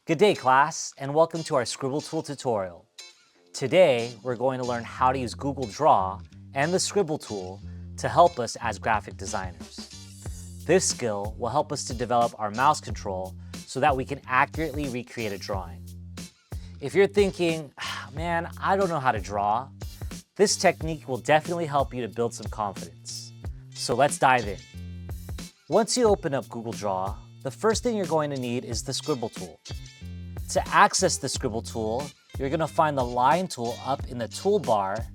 Good day, class, and welcome to our Scribble Tool tutorial. Today, we're going to learn how to use Google Draw and the Scribble Tool to help us as graphic designers. This skill will help us to develop our mouse control so that we can accurately recreate a drawing. If you're thinking, man, I don't know how to draw, this technique will definitely help you to build some confidence. So let's dive in. Once you open up Google Draw, the first thing you're going to need is the Scribble Tool. To access the Scribble Tool, you're going to find the line tool up in the toolbar,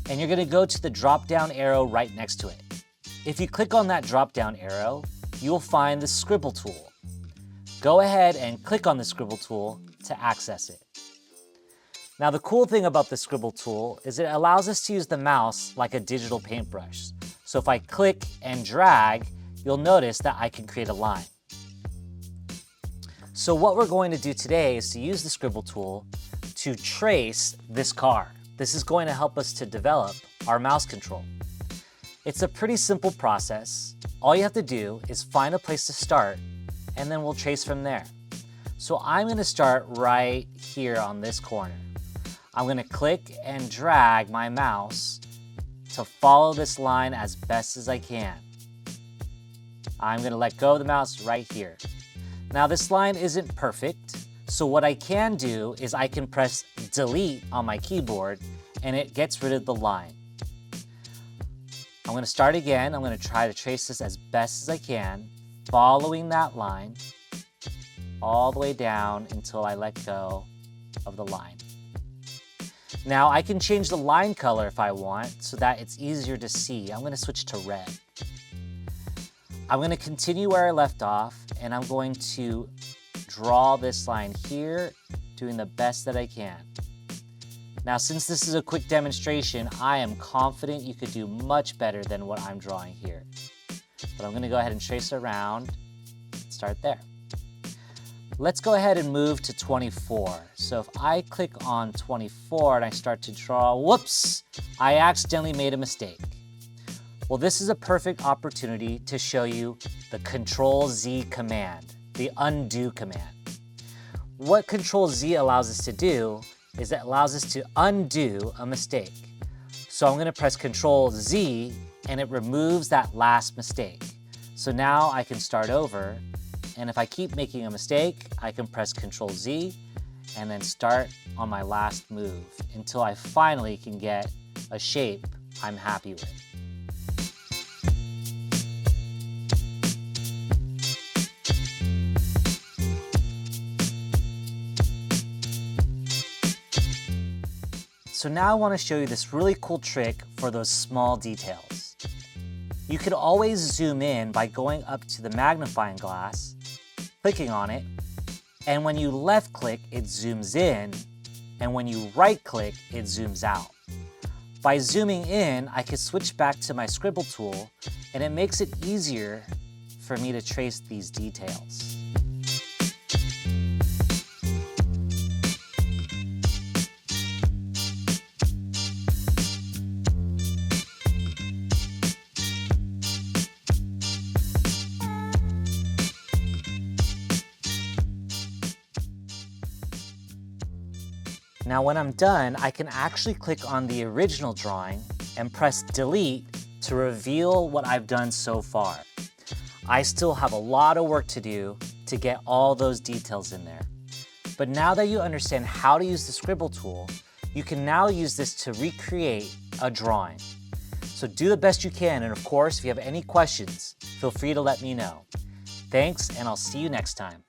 and you're going to go to the drop-down arrow right next to it. If you click on that drop-down arrow, you'll find the Scribble Tool. Go ahead and click on the Scribble Tool to access it. Now, the cool thing about the Scribble Tool is it allows us to use the mouse like a digital paintbrush. So if I click and drag, you'll notice that I can create a line. So what we're going to do today is to use the Scribble Tool to trace this car. This is going to help us to develop our mouse control. It's a pretty simple process. All you have to do is find a place to start, and then we'll trace from there. So I'm going to start right here on this corner. I'm going to click and drag my mouse to follow this line as best as I can. I'm going to let go of the mouse right here. Now this line isn't perfect, so what I can do is I can press delete on my keyboard and it gets rid of the line. I'm going to start again. I'm going to try to trace this as best as I can, following that line all the way down until I let go of the line. Now I can change the line color if I want so that it's easier to see. I'm going to switch to red. I'm going to continue where I left off, and I'm going to draw this line here, doing the best that I can. Now, since this is a quick demonstration, I am confident you could do much better than what I'm drawing here. But I'm going to go ahead and trace around, start there. Let's go ahead and move to 24. So if I click on 24 and I start to draw, whoops, I accidentally made a mistake. Well, this is a perfect opportunity to show you the Control-Z command, the undo command. What Control-Z allows us to do is it allows us to undo a mistake. So I'm going to press Control-Z and it removes that last mistake. So now I can start over, and if I keep making a mistake, I can press Control-Z and then start on my last move until I finally can get a shape I'm happy with. So now I want to show you this really cool trick for those small details. You could always zoom in by going up to the magnifying glass, clicking on it, and when you left click, it zooms in, and when you right click, it zooms out. By zooming in, I can switch back to my Scribble tool, and it makes it easier for me to trace these details. Now when I'm done, I can actually click on the original drawing and press delete to reveal what I've done so far. I still have a lot of work to do to get all those details in there. But now that you understand how to use the Scribble tool, you can now use this to recreate a drawing. So do the best you can, and of course, if you have any questions, feel free to let me know. Thanks, and I'll see you next time.